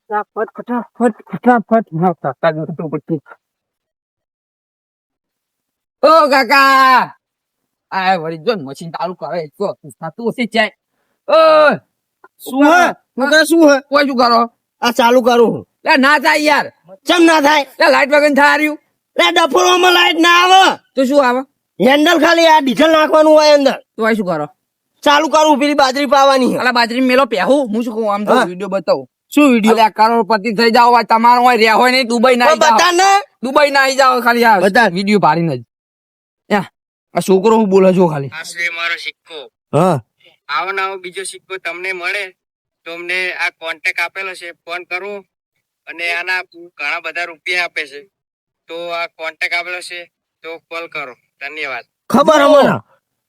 ફટાફટ ના કાકા નતો પછી. ઓ કાકા આ વળી જો મશીન ચાલુ કરે તો થતું હશે ચાય. ઓય શું હે હું કરે શું હે કોઈ શું કરો? આ ચાલુ કરું હું. લે ના થાય યાર. ચમ ના થાય લે લાઈટ વગર થાય રહ્યું લે ડફોરમાં લાઈટ ના આવે તો શું આવે? હેન્ડલ ખાલી આ ડીઝલ નાખવાનું હોય અંદર તો આ શું કરો? ચાલુ કરું પેલી બાજરી પાવાની હે. અલા બાજરી મેલો પહેવું હું શું કહું આમ તો હા. વિડિયો બતાવું. શું વિડિયો અલ્યા કરોડપતિ થઈ જાવ હોય તમારો હોય રહ્યા હોય નહીં દુબઈ ના બતા જાવ. ને દુબઈ ના આવી જાવ ખાલી આ બતા. વિડિયો પાડીને જ. યા આ છોકરો હું બોલે છો ખાલી. આ છે મારો સિક્કો. હા આવો ને આવો બીજો સિક્કો તમને મળે તો અમને આ કોન્ટેક્ટ આપેલો છે ફોન કરું અને આના ઘણા બધા રૂપિયા આપે છે તો આ કોન્ટેક્ટ આપેલો છે તો કોલ કરો. ધન્યવાદ. ખબર હે મને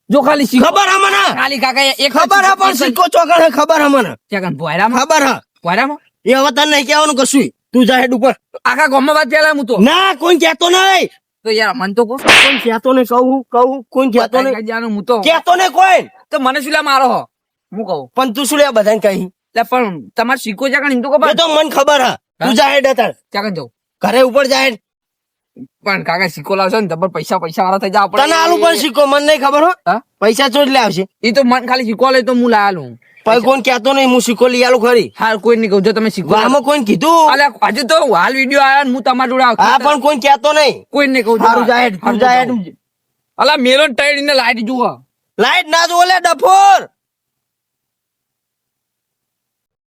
જો ખાલી સિક્કો ખબર હે મને ખાલી કાકા એક ખબર હે પણ સિક્કો ચોકડ હે ખબર હે મને ચકન ભોયરામાં ખબર હે ભોયરામાં એ હવે તને નહીં કહેવાનું કશું તું જા હેડ ઉપર આખા ગામમાં વાત ફેલાય હું તો. ના કોઈ કહેતો નહીં તો યાર મન તો કહો કોઈ કહેતો નહીં કહું કોઈ કહેતો નહીં જાનું હું તો કહેતો નહીં કોઈ તો મને શું લે મારો હો હું કહું પણ તું શું લે બધાને કહી લે પણ તમારે સિક્કો ચકન એમ તો ખબર એ તો મને ખબર હે તું જા હેડ અત્યારે ચકન જાઉં ઘરે ઉપર જા હેડ પણ કાકા સિક્કો લાવશો ને જબર પૈસા વાળા થઈ જાવ તને આલુ પણ શીખો મને નહીં ખબર હો હા? પૈસા ચોટ લે આવશે એ તો મન ખાલી સિક્કો લે તો હું લાયાલું. પછી કોણ કહેતો નહીં હું શીખો લઈ આલું ખરી હાલ કોઈ નહીં કહું જો તમે સિક્કો આમાં કોઈ કીધું અલે હજુ તો હાલ વિડિયો આયા ને હું તમારા જોડે આવતો. હા પણ કોઈ કહેતો નહીં કોઈ નહીં કહું હારું જા હેડ, તું જા હેડ. અલા મેલો ટાઈડ ને લાઈટ જુઓ લાઈટ ના જો લે ડફોર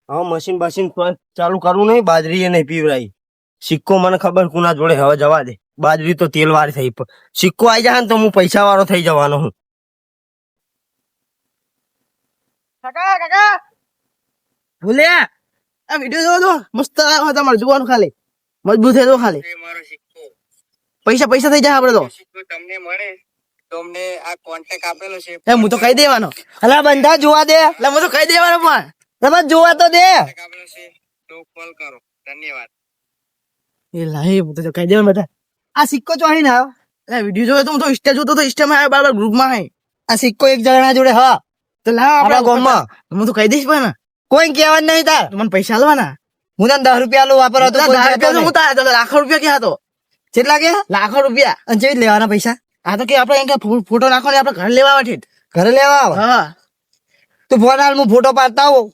હા મશીન બશીન ચાલુ કરવું નહીં બાજરી એ નહીં પીવરાઈ સિક્કો મને ખબર કુના જોડે હવે જવા દે બાજરી તો તેલ વાળી થઈ સિક્કો આવી જાય ને તો હું પૈસા વાળો થઈ જવાનો હું કાકા કાકા ભૂલ્યા આ વિડિયો જોવો તો મસ્ત આવે તમારે જોવાનું ખાલી મજબૂત છે તો ખાલી છે મારો સિક્કો. પૈસા પૈસા થઈ જાય આપડે તો સિક્કો તમને મળે તો અમને આ કોન્ટેક્ટ આપેલો છે એ હું તો કહી દેવાનો અલા બંધા જોવા દે એટલે હું તો કહી દેવાનો પણ તમે જોવા તો દે કોન્ટેક્ટ આપેલો છે તો કોલ કરો. ધન્યવાદ. એ લાઈ હું તો કહી દેવાનું બધા આ સિક્કો ચોરી ના આવ્યો એટલે વિડીયો જોયો તો હું તો ઇન્સ્ટા જોતો તો ઇન્સ્ટામાં આવ્યો બાર ગ્રુપમાં હે આ સિક્કો એક જણા જોડે હા તો લાવ આપણા ગામમાં હું તો કહી દઈશ પણ કોઈ કહેવાનું નહીં તાર મને પૈસા આલવાના હું તને 10 રૂપિયા આલું વાપરવા તો 10 રૂપિયા તો હું તાર લાખો રૂપિયા ક્યાં હતો કેટલા કે લાખો રૂપિયા અને જેવી લેવાના પૈસા આ તો કે આપણે એમ કે ફોટો નાખો ને આપણે ઘરે લેવા આવે ઘરે લેવા આવે હા તું ફોન હાલ હું ફોટો પાડતા આવું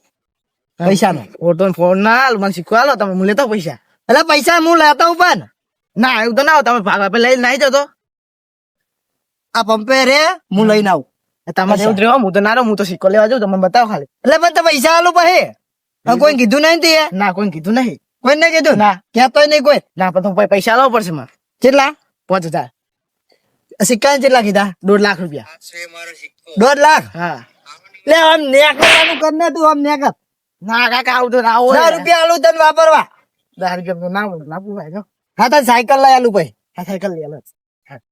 પૈસા નો ફોટો ફોન ના હાલ મને શીખવા હાલો તમે હું લેતો પૈસા એટલે પૈસા હું લેતા હું પણ ના એવું તો ના આવ તમે ભાગ આપે લઈને નાઈ જતો આ પંપે રે હું લઈને આવું તમારે એવું રહેવા હું તો ના રહું હું તો સિક્કો લેવા જાઉં તમને બતાવો ખાલી એટલે પણ તો પૈસા આલું પછી કોઈ કીધું નહીં તે ના કોઈ કીધું નહીં કોઈ નહીં કીધું ના કહેતો નહીં કોઈ ના પણ તો પૈસા આલવા પડશે મારે કેટલા 5000 સિક્કા કેટલા કીધા 1.5 લાખ રૂપિયા આ છે મારો સિક્કો. 1.5 લાખ હા લે આમ નેકરવાનું કર ને તું આમ નેકર ના કાકા આવું તો ના હોય 10 રૂપિયા આલું તને વાપરવા 10 રૂપિયા તો ના હોય ના પૂછાય હા તને સાયકલ લઈ આલું ભાઈ હા સાયકલ લઈ આલું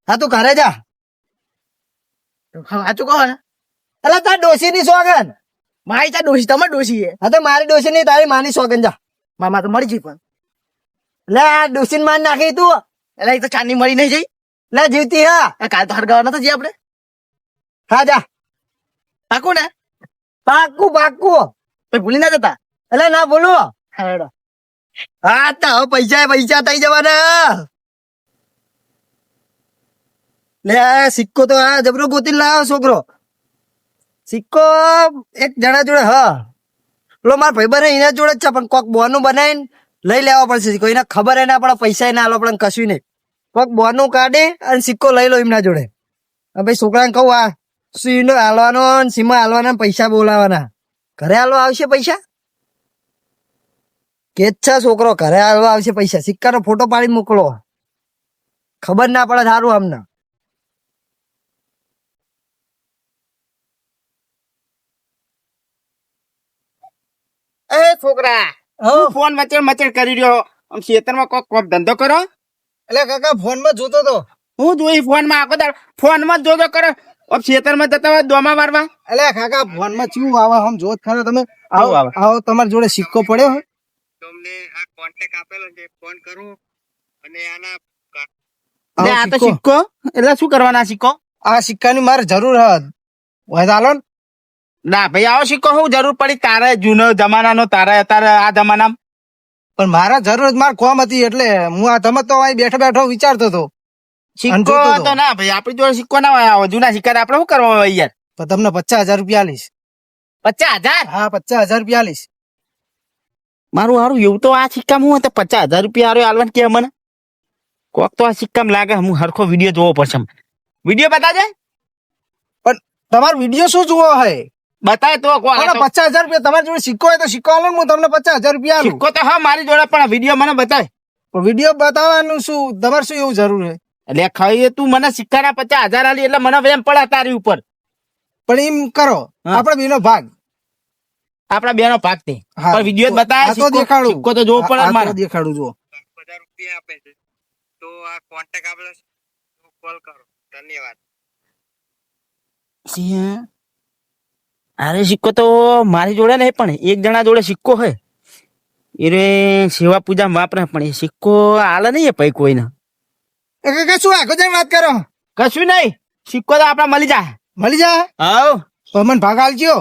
હા તું ઘરે જા સાચું કહો ને એટલે તાર ડોસી ની સોગન મારી તાર ડોસી તમારી ડોસી છે હા તો મારી ડોસી ની તારી માની સોગન જા મામા તો મરી જઈ પણ લે આ ડોસી માન નાખી તું એટલે એ તો ચાંદની મરી નહીં જઈ લે જીવતી હા કાલ તો હરગાવા નતો જઈએ આપણે હા જા પાકું ને પાકું પાકું પછી ભૂલી ના જતા એટલે ના ભૂલું હા તો હવે પૈસા પૈસા થઈ જવાના લે આ સિક્કો તો આ જબરો ગોતી લાવ્યો છોકરો સિક્કો એક જણા જોડે હા પેલો મારા ભાઈ બને એના જોડે જ છે પણ કોક બોનું બનાવીને લઈ લેવા પડશે સિક્કો એને ખબર એને આપણા પૈસા ના આલો પણ કશું નહીં કોક બોનું કાઢી અને સિક્કો લઈ લો એમના જોડે ભાઈ છોકરાને કહું આ સીનો હાલવાનો સીમા હાલવાના પૈસા બોલાવાના ઘરે હાલવા આવશે પૈસા કે છે છોકરો ઘરે હાલવા આવશે પૈસા સિક્કાનો ફોટો પાડીને મોકલો ખબર ના પડે સારું અમને એ છોકરા ફોન મચેડ મચેડ કરી રહ્યો આમ ખેતરમાં કોક ધંધો કરો એટલે કાકા ફોન માં જોતો તો હું જોઈ ફોન માં આખો દાડો ફોન માં જોજો કરો આમ ખેતરમાં જતા હોય દોમા મારવા એટલે કાકા ફોન માં ચીવું આવે આમ જોત ખરો તમે આવો, આવો. આવો તમારી જોડે સિક્કો પડ્યો હોય તમને આ કોન્ટેક્ટ આપેલો છે ફોન કરું અને આના આવો આ તો સિક્કો. સિક્કો એટલે શું કરવાના સિક્કો આ સિક્કાની મારે જરૂર હોય ચાલો ને ના ભાઈ આવો સિક્કો શું જરૂર પડી તારે જૂનો જમાનાનો તારે અત્યારે આ જમાનામાં પણ મારા જરૂર માર કોમ હતી એટલે હું આ તમે તો અહીં બેઠો બેઠો વિચારતો હતો સિક્કો જોતો તો. તો ના ભાઈ આપણી જોડે સિક્કો ના હોય જૂના સિક્કા આપણે શું કરવા હોય યાર તો તમને 50,000 રૂપિયા આલીશ 50,000 હા 50,000 રૂપિયા આલીશ મારું હારું એવું તો આ સિક્કામાં હું 50,000 રૂપિયા હારું આલવાનું કે મને કોક તો આ સિક્કામાં લાગે હું હરખો વિડીયો જોવો પડશે વિડીયો બતાજે તમારો વિડીયો શું જોવો હે બતાય તો કોણ મને 50,000 રૂપિયા તમારી જોડે સિક્કો હોય તો સિક્કો આલો ને હું તમને 50,000 રૂપિયા આલું સિક્કો તો હા મારી જોડે પણ વિડીયો મને બતાય પણ વિડીયો બતાવવાનું શું તમારે શું એવું જરૂર છે એટલે ખાઈએ તું મને સિક્કાના 50,000 આલી એટલે મને એમ પડે તારી ઉપર પણ એમ કરો હા. આપણે બેનો ભાગ આપડા બેનો ભાગ તે હા. પણ વિડીયો જ બતાય આ તો દેખાડું સિક્કો તો જોવો પડે આ તો મારે દેખાડું જુઓ બધા રૂપિયા આપે છે તો આ કોન્ટેક્ટ આપેલો છે કોલ કરો ધન્યવાદ અરે સિક્કો તો મારી જોડે નહીં પણ એક જણા જોડે સિક્કો હે એ રે સેવા પૂજા વાપરે પણ એ સિક્કો આલે નહીં એ પૈ કોઈને શું આખો જણ વાત કરો કશું નહીં સિક્કો તો આપડા મળી જાય મળી જાય હવ તો મને ભાગ આલજો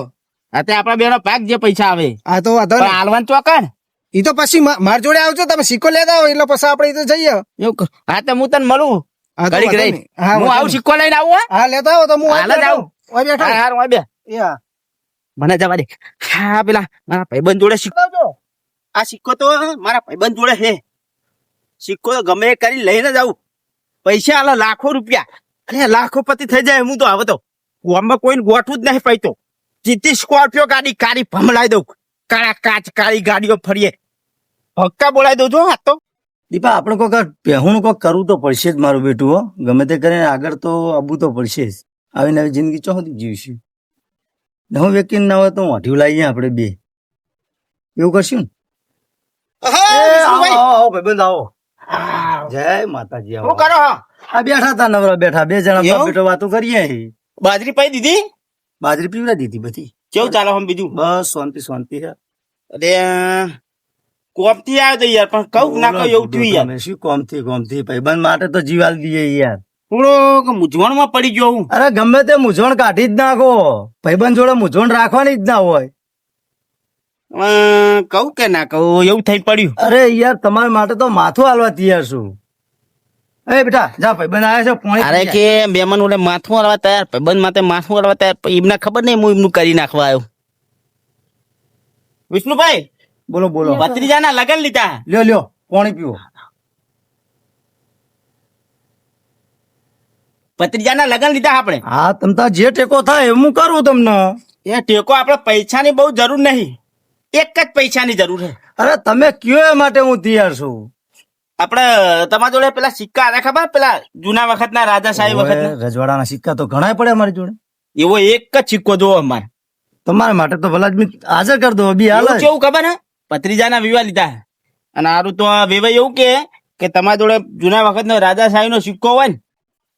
તે આપડા બેનો ભાગ જે પૈસા આવે આ તો વાંધો પણ નહીં હાલવાન ચોકણ ઈ તો પછી માર જોડે આવજો તમે સિક્કો લેતા આવો એટલે પછી આપણે ઈ તો જઈએ એવું હા તો હું તને મળું હા તો ઘડીક વાંધો રહી નહીં. હા, હું વાંધો આવું નહીં. સિક્કો લઈને આવું હો? હા લેતા આવો તો હું હાલ જ આવું. બેઠો હા, હારું, આ બે એ હા મને જવા દે હા પેલા મારા ભાઈબંધ જોડે સિક્કો આ સિક્કો તો મારા ભાઈબંધ જોડે છે સિક્કો તો ગમે એ કરી લઈને જ આવું પૈસા આલે લાખો રૂપિયા અરે લાખોપતિ થઈ જાય હું તો હવે તો ગામમાં કોઈને ગોઠવું જ નહીં પાઈતો જીતી સ્કોર્પિયો ગાડી કાળી ભમલાઈ દઉં કાળા કાચ કાળી ગાડીઓ ફરીએ હક્કા બોલાવી દઉં છો આ તો દીપા આપણે કોક પહેણું કોક કરવું તો પડશે જ મારું બેટું હો ગમે તે કરીને આગળ તો આવવું તો પડશે જ આવી નવી જિંદગી ચોથી જીવશું નવું વ્યક્તિ ના હોય તો મોઢું લાવીએ આપણે બે એવું કરશું ને વિષ્ણુભાઈ. આવો ભાઈબંધ આવો જય માતાજી શું આવો કરો હો? આ બેઠા તા નવરા બેઠા બે જણા એવું? બાપ બેટો વાતો કરીએ બાજરી પાઈ દીધી બાજરી પીવડા દીધી બધી કેવું ચાલે હમ બીજું બસ શાંતિ શાંતિ છે અરે કોપથી આવ્યો તો યાર પણ કહું ના કહું એવું થયું યાર તમે શું કોમથી ભાઈબંધ માટે તો જીવાલ દઈએ યાર થોડો મૂંઝવણમાં પડી ગયો હું અરે ગમે તે મૂંઝવણ કાઢી જ નાખો ભાઈબંધ જોડે મૂંઝવણ રાખવાની જ ના હોય કહું કે ના કહું એવું થઈ પડ્યું અરે યાર તમારા માટે તો માથું હાલવા તૈયાર છું એ બેટા જા ભાઈબંધ આવ્યા છે પોણી અરે કે બેમન ઓલે માથું હલવા તૈયાર બંધ માથે માથું હલવા તૈયાર પણ એમને ખબર નહીં હું એમનું કરી નાખવા આવ્યો વિષ્ણુભાઈ બોલો બોલો ભત્રીજાના લગન લીધા લ્યો લ્યો પોણી પીવો ભત્રીજાના લગન લીધા આપણે હા તમ તાર જે ટેકો થાય એમ હું કરું તમને એ ટેકો આપણે પૈસાની બહુ જરૂર નહીં એક જ પૈસાની જરૂર છે અરે તમે કયો એ માટે હું તૈયાર છું આપણે તમારા જોડે પેલા સિક્કા આવ્યા ખબર પેલા જૂના વખતના રાજા સાહેબ વખતના ઓય, રજવાડાના સિક્કા તો ઘણા પડે અમારી જોડે એવો એક જ સિક્કો જોવો અમારે તમારા માટે તો ભલા જ હાજર કરી દો બી હાલ એવું કેવું ખબર હે ભત્રીજાના વિવાહ લીધા હે. અને હારું તો આ વેવાઈ એવું કે તમારા જોડે જૂના વખતનો રાજા સાહેબ નો સિક્કો હોય ને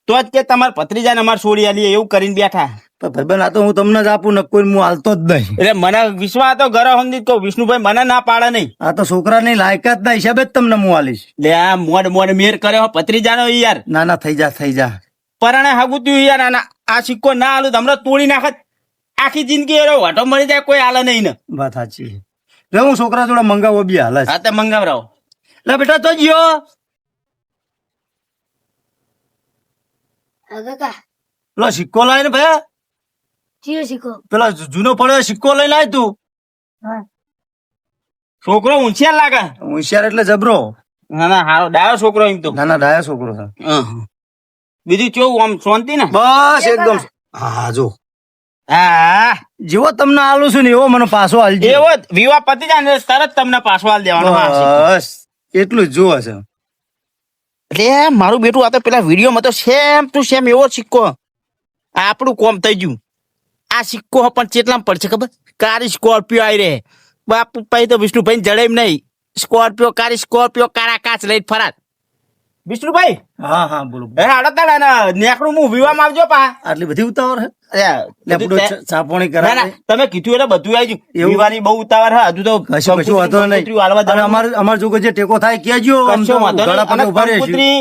તો જ કે તમારા ભત્રીજાને અમારે છોડી આલીએ એવું કરીને બેઠા ભાઈબંધ આ તો હું તમને જ આપું ને કોઈ હું હાલતો જ નહીં એટલે મને વિશ્વાસ હતો ઘરે સમજી કહું વિષ્ણુભાઈ મને ના પાડે નહીં આ તો છોકરાની લાયકાત ના હિસાબે જ તમને હું હાલીશ લે આ મોડ મોડ મેર કર્યો ભત્રીજાનો યાર ના ના થઈ જા પરાણે હાગુત્યું યાર અને આ સિક્કો ના આલું તો હમણાં તોડી નાખત આખી જિંદગી એનો વાટો મળી જાય કોઈ હાલે નહીં ને વાત સાચી છે લે હું છોકરા જોડે મંગાવો બી હાલ જ હા તો મંગાવરાવો લે બેટા તો ગયો પેલો સિક્કો લાવીને ભાઈ પેલા જૂનો પડ્યો સિક્કો લઈને લાય તું છોકરો ઊંચિયાર લાગે હોશિયાર એટલે જબરો ના ના હારો ડાયો છોકરો એમ તો ના ના ડાયા છોકરો છે બીજું કેવું આમ શાંતિ ને બસ એકદમ હા જો હા જેવો તમને આલું છું ને એવો મને પાછો હાલજો એવો જ વિવાહ પતી જાય ને તરત તમને પાછો આલ દેવાનો હા, સિક્કો. બસ એટલું જ જોવે છે એટલે મારું બેટું આ તો પેલા વિડીયોમાં તો સેમ ટુ સેમ એવો સિક્કો આપણું કોમ થઈ ગયું આ સિક્કો પણ ચેટલામાં પડશે ખબર કારી સ્કોર્પિયો આવી રે બાપુ ભાઈ તો વિષ્ણુભાઈ જડે એમ નહીં સ્કોર્પિયો કાળા કાચ લઈને ફરાત વિષ્ણુભાઈ હા હા બોલો અરે આડતા નેકડું હું વિવામાં આવજો પા આટલી બધી ઉતાવળ હે અરે, લેપડો બધું ચાપોણી ના, ના, કરાવે તમે કીધું એટલે બધું આવી ગયું એવું? વિવાની બહુ ઉતાવળ હે હજુ તો કશું કશું વાંધો કંકોત્રી હાલવા નહીં જવાનું. અમાર જો જે ટેકો થાય કેજો આમ કશો તો વાંધો નહીં. ગળા પગે અને ઉભા રહીશું. કંકોત્રી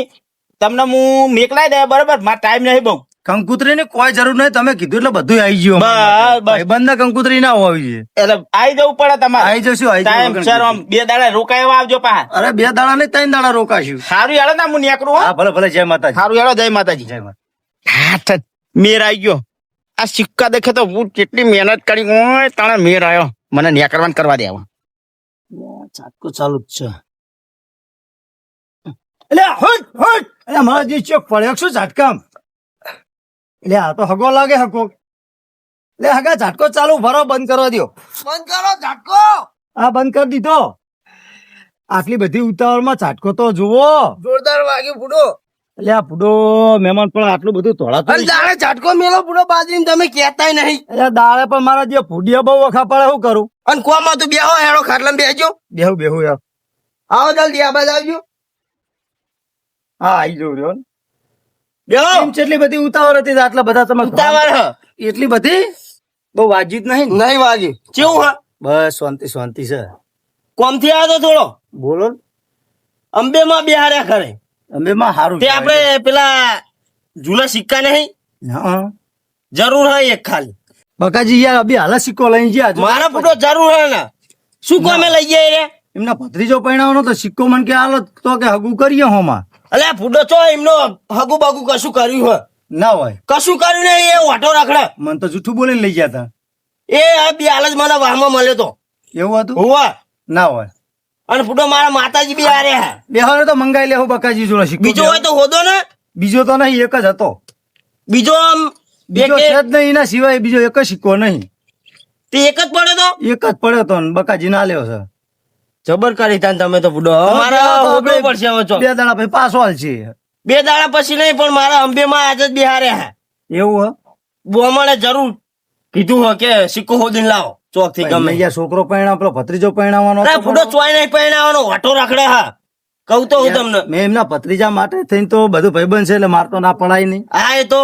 તમને હું મેકલાઈ દે બરાબર મારે ટાઈમ નહીં બહુ કંકુતરી ની કોઈ જરૂર નહીં, તમે કીધું એટલે બધું આવી ગયું બસ, બસ. ભાઈબંધ ને કંકુતરી ના હોવી જોઈએ. એટલે આઈ જવું પડે તમારે. આવી જશું, આવી ટાઈમ જશું. સર આમ 2 દાડા રોકાવા આવજો પાછા. અરે 2 દાડા નહીં, 3 દાડા રોકાશું. સારું હેડો ને હું નીકળું હો. હા ભલે ભલે, જય માતાજી. સારું હેડો, જય માતાજી. જય માતા. હા તો મેર આવી ગયો. આ સિક્કા દેખે તો હું કેટલી મહેનત કરી હોય તાણે મેર આવ્યો. મને નીકળવાનું કરવા દેવા. ઝાટકો ચાલુ જ છે. એટલે હટ હટ, એટલે મારા જે ચોક પડ્યો શું ઝાટકામ? એટલે આ તો હગો લાગે હકો. એટલે હગા ઝાટકો ચાલુ, ભરો બંધ કરવા દ્યો. બંધ કરો ઝાટકો. આ બંધ કરી દીધો. આટલી બધી ઉતાવળમાં ઝાટકો તો જુઓ. જોરદાર વાગ્યું બુડો. એટલે આ પૂડો મહેમાન પણ આટલું બધું તોડાતું અને નહીં. દાડે ઝાટકો મેલો બુડો બાજરીમાં તમે કહેતાય નહીં. એટલે દાડે પણ મારા જે ફૂડિયા બહુ વખા પડે, શું કરું? અને કોમાં તું બેહો હેડો ખાટલામાં બેસજો. બેહું બેહું યાર. આવો જલ્દી આ બાજુ આવજો. હા આવી જવું રહ્યો. બેહો. કેમ છે એટલી બધી ઉતાવળ હતી? આટલા બધા તમે ઉતાવળ હ. એટલી બધી બહુ વાજી જ નહીં. નહીં વાગ્યું. કેવું હા? બસ શાંતિ શાંતિ છે. કોમથી આવ્યો તો થોડો. બોલો ને. અંબેમાં બેહાર્યા ખરે. અમે માં હારું તે આપણે પેલા જૂના સિક્કા નહીં હા જરૂર હોય એક ખાલી. બકાજી યાર અભી હાલ સિક્કો લઈ ગયા. મારા ફૂટો જરૂર હોય ને. શું કોમે લઈ જાય રે? એમના ભત્રીજો પરણાવવાનો તો સિક્કો મને કે હાલો તો કે હગું કરીએ હોમાં. અલ્યા ફૂટો છો એમનો હગુ બગુ કશું કર્યું હોય? ના હોય. કશું કર્યું નહીં, એ વાટો રખડે. મને તો જૂઠું બોલીને લઈ ગયા હતા. એ આ બી હાલ જ મને વાહમાં મળ્યો તો. એવું હતું? હોવા. ના હોય. અને ફૂટો મારા માતાજી બી હારે. બેહારે તો મંગાઈ લેવું બકાજી જોડે સિક્કો. બીજો હોય તો હોદો ને. બીજો તો નહીં, એક જ હતો. બીજો આમ બીજો છે જ નહીં, એના સિવાય બીજો એક જ સિક્કો નહીં. તે એક જ પડે તો એક જ પડ્યો તો ને બકાજી ના લેવો છે. જબર કરી તાન તમે તો ફૂટો. મારા હોદો પડશે હવે તો. 2 દાડા પછી પાછો હાલ છે. 2 દાડા પછી નહીં પણ મારા અંબેમાં આજ જ બિહારે હે. એવું બોમણે જરૂર કીધું હોય કે સિક્કો હોદીને લાવો ચોક થી ગમે. યાર છોકરો પરણાવ, પેલો ભત્રીજો પરણાવવાનો હતો. અરે ફૂટો ચોય નહીં પહેણાવાનો વાટો રખડે હા. કહું તો હું તમને. મેં એમના ભત્રીજા માટે થઈને તો બધું ભાઈબંધ છે એટલે માર તો ના પડાય નહીં. હા એ તો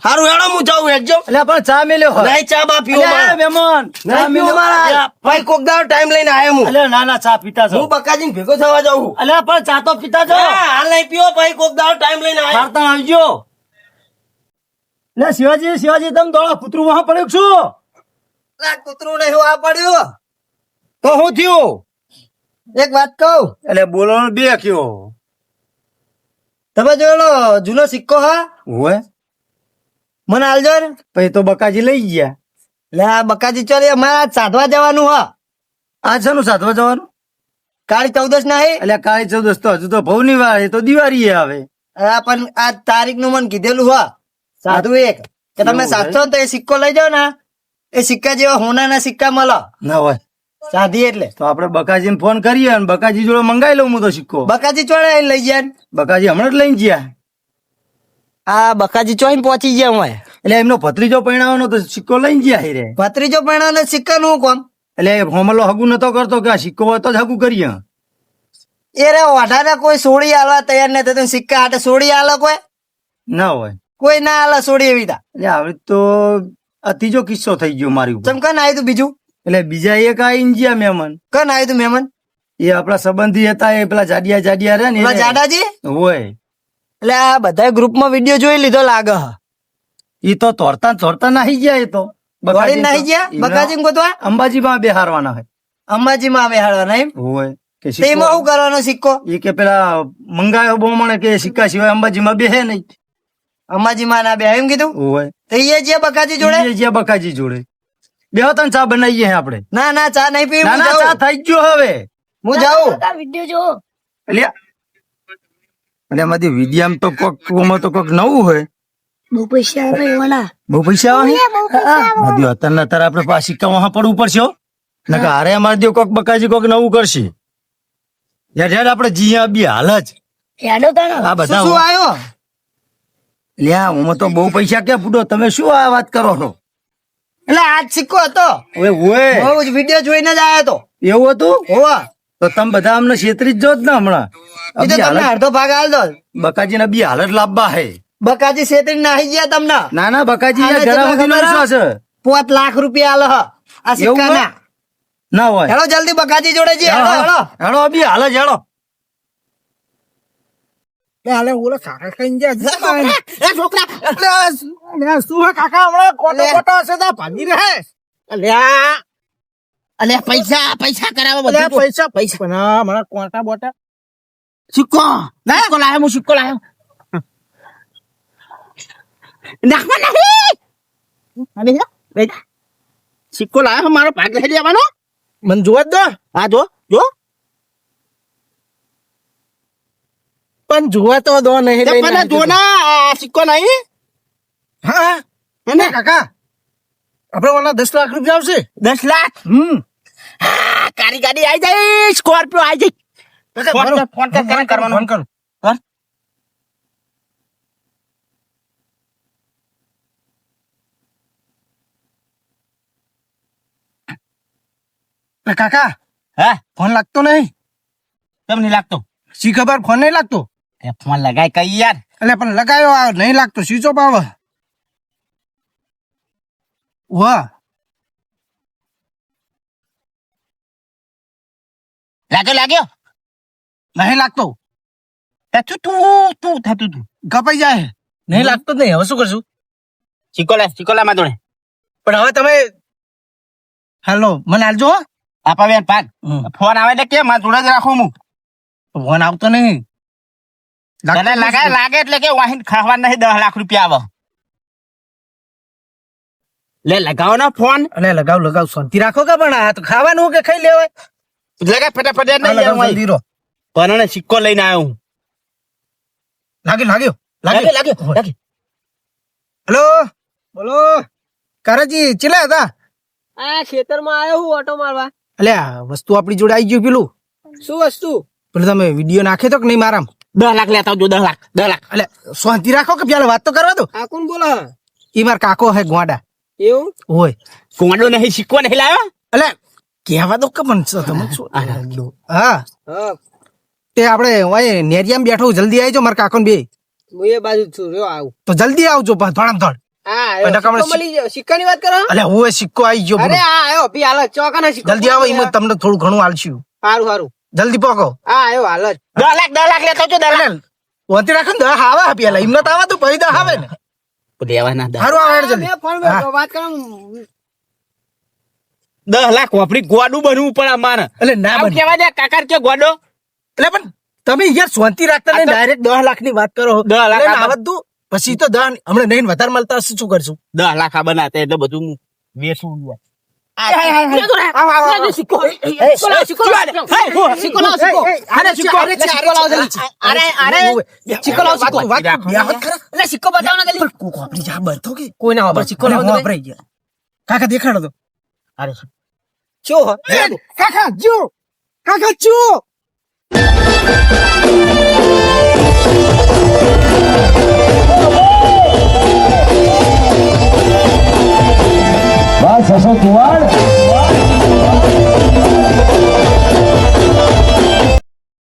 હારું હેડો હું જાઉં એકજો. એટલે પણ ચા મેલ્યો હોય. નહીં ચા બા પીવો અલ્યા, મારા. મહેમાન ચા નહીં પીવો મેલ્યો. મારા. ભાઈ કોક દાડો ટાઈમ લઈને આયો હું. અલ્યા, ના ના ચા પીતા છો. હું બકાજીને ભેગો થવા જાઉં. અલ્યા પણ ચા તો પીતા છો. હાલ નહીં પીવો ભાઈ કોક દાડો ટાઈમ લઈને આયો. વાર્તા આવજો. એટલે શિવાજી શિવાજી તમે દોડા કૂતરું વહાં પડ્યું કે શું? કૂતરું નહીં આ પડ્યું. તો શું થયું? એક વાત કહું, એટલે બોલો ને બે કયો તમે જોયેલો જૂનો સિક્કો હા હોય. મને હાલજો ને. પછી તો બકાજી લઈ ગયા. લે આ બકાજી ચોરી અમારે સાધવા જવાનું હા. આ શાનું સાધવા જવાનું? કાળી 14 નહીં. એટલે કાળી 14 તો હજુ તો ભવની વાર, એ તો દિવાળી આવે. આ પણ આ તારીખ નું મને કીધેલું હા સાધુ એક કે તમે એવું સાધશો ને તો એ સિક્કો લઈ જાઓ ને. એ સિક્કા જેવા હોનાના સિક્કા મળે ના હોય. સાધી એટલે. તો આપણે બકાજીને ફોન કરીએ અને બકાજી જોડે મંગાઈ લઉં હું તો સિક્કો. બકાજી ચોળે લઈ જાય ને. બકાજી હમણાં જ લઈને ગયા. આ બકાજી ચોઈ પહોંચી ગયા હું. એટલે એમનો ભત્રીજો પરણાવવાનો તો સિક્કો લઈને ગયા રે. ભત્રીજો પહેણાને સિક્કા નું કોમ. એટલે હોમલો હગું નતો કરતો કે આ સિક્કો હોય તો જ હગું કરીએ. એ રે વાઢાને કોઈ સોડી આલવા તૈયાર નથી થતું. સિક્કા હાટે સોડી આલે કોઈ ના હોય. કોઈ ના આલે સોડી એવી તા. એટલે હવે તો આ ત્રીજો કિસ્સો થઈ ગયો મારી ઉપર. ચમ કન આવ્યું તું બીજું? એટલે બીજા એક આઈને ગયા મહેમાન. કન આવ્યું તું મહેમાન? એ આપણા સંબંધી હતા, એ પેલા જાડિયા રે ને પેલા એને- જાડાજી. હોય. એટલે આ બધા ગ્રુપમાં વિડીયો જોઈ લીધો લાગે. ઈ તો તોરતા નાહી ગયા. એ તો દોડીને નાહી ગયા બકાજી ગોતવા. અંબાજીમાં બેહારવાના હોય. અંબાજીમાં આવે હાડવા નહીં. હોય કે તેમાં સિક્કો શું કરવાનો સિક્કો? એ કે પેલા મંગાયો બોમણે કે સિક્કા સિવાય અંબાજીમાં બેહે નહીં. અંબાજીમાં ના બે એમ કીધું. હોય. તો એ જે બકાજી જોડે. ઈ જ્યાં બકાજી જોડે બે ત્રણ ચા બનાવીએ હે આપણે. ના ના ચા નહીં પી. ના હું ના ચા જાઉં. થઈ ગયો હવે. હું જાઉં. એટલે એમાંથી વિદ્યામ તો કોક નવું હોય. બહુ પૈસા આવે એવાના. બહુ પૈસા આવે નદી અત્યારના તારે આપણે પાછા સિક્કા વહાં પડવું પડશે હો. નકર હારે અમારે દેવ કોક બકાજી કોક નવું કરશે. યાર આપણે જી બી હાલ જ હેડો તાનો. આ શું બધા શું આવ્યો? લ્યા હું તો બહુ પૈસા ક્યાં ફૂટો, તમે શું આ વાત કરો છો? એટલે આજ સિક્કો હતો. હવે હોય બહુ જ વિડીયો જોઈને જ આવ્યો તો. એવું હતું? હોવા તો તમે બધા અમને છેતરી જ જો જ ને હમણાં. એ તો તમને અડધો ભાગ આલ દો. બકાજી ના બી હાલ જ લાવવા હે. બકાજી શેતરી નાહી ગયા તમને. ના ના બકાજી આને ઘણા કેટલા સુધીનો ખબર વિશ્વાસ છે. 5 લાખ રૂપિયા આલે હ આ સિક્કાના. ના હોય. હેડો જલ્દી બકાજી જોડે જઈએ. હેડો હેડો. હેડો બી હાલ જ હેડો. લે આલે ઓલા કાકા કઈ ગયા એ છોકરા શું હે કાકા હમણાં કોટો કોટો હશે તો ભાગી રહે અલ્યા અલ્યા પૈસા કરાવો બધું તો. પૈસા પણ હા, હમણાં કોટા બોટા સિક્કો સિક્કો લાયો હું સિક્કો લાયો નાખવા નહીં અરે બેટા સિક્કો લાયો મારો ભાગ લઈ લેવાનો મને જોવા જ દો હા જો જો પણ જોવા તો દો નહીં લઈને પણ આવી જો ના આ સિક્કો નહીં હા એને કાકા આપણે ઓલા 10 લાખ રૂપિયા આવશે 10 લાખ હા કારી ગાડી આવી જાય સ્કોર્પિયો આવી જાય ફોન કર કરવાનો ફોન કર કર કાકા હા ફોન લાગતો નહીં કેમ નહીં લાગતો શી ખબર ફોન નહીં લાગતો એ ફોન લગાય કઈ યાર એટલે પણ લગાયો આ નહીં લાગતો સ્વિચ ઓફ આવે વાહ લાગ્યો નહીં લાગતો તું તું તું થતું તું કપાઈ જાય નહીં લાગતો જ નહીં હવે શું કરશું ચીકોલા માં જોડે પણ હવે તમે હેલો મને આલજો હો. આપા બેન પાક ફોન આવે એટલે કે માં જોડે જ રાખું હું ફોન આવતો નહીં તને લાગે એટલે કે વાહીન ખાવા નહીં 10 લાખ રૂપિયા આવે લે લગાવો ને ફોન અને લગાવ શાંતિ રાખો કે પણ આ તો ખાવાનું કે ખાઈ લેવાય લગાય ફટાફટ આ લગાવ જલ્દી રહો. પણ સિક્કો લઈને આવ્યો હું લાગ્યો હેલો બોલો કારાજી ચેલા હતા આ ખેતરમાં આવ્યો હું ઓટો મારવા. અલ્યા વસ્તુ આપણી જોડે આવી ગયું પેલું શું વસ્તુ? પેલું તમે વિડીયો નાખે તો કે નહીં મારામ 10 લાખ લેતા આવજો 10 લાખ એટલે શાંતિ રાખો કે પેલા વાત તો કરવા દો આ કોણ બોલે? એ માર કાકો હે ગોડા એવું? હોય કોંડો નહીં સિક્કો નહીં લાવ્યો એટલે કહેવા દો કે પણ તમે શું હા હા તે આપણે ઓય નેરિયામાં બેઠો જલ્દી આવજો મારા કાકો બે હું એ બાજુ જ છું. રહ્યો આવું. તો જલ્દી આવજો થોડામ થોડ હા અને આવ્યો. કમળ સિક્કો મળી ગયો. સિક્કાની વાત કરો? એટલે હું સિક્કો આવી ગયો અરે બોલો. આ આવ્યો ભી હાલ જ. ચોકાનો સિક્કો. જલ્દી આવો એમાં તમને થોડું ઘણું આલશું સારું સારું. જલ્દી પોકો હા આવ્યો હાલ જ. 10 લાખ લેતા આવજો 10 લાખ વંતી રાખો ને દહ આવે પેલા એમને તો આવે તો પછી દહ આવે ને લેવાના 10 સારું આવે જલ્દી મેં ફોન હા. વાત કરો. લાખ વાપરી ગોડું બનવું પડે અમારે એટલે ના આમ બને કેવા દે કાકા કે ગોડો એટલે પણ તમે યાર શાંતિ રાખતા નહીં ડાયરેક્ટ 10 લાખ ની વાત કરો 10 લાખ એટલે આવત તું પછી તો દહ હમણાં નહીં વધારે મળતા હશે શું કરશું 10 લાખ આ બનાતે એટલે બધું હું વેચું કાકા દેખાડો તો શું હો? કાકા જો કાકા જો બસ હસો કુવાડ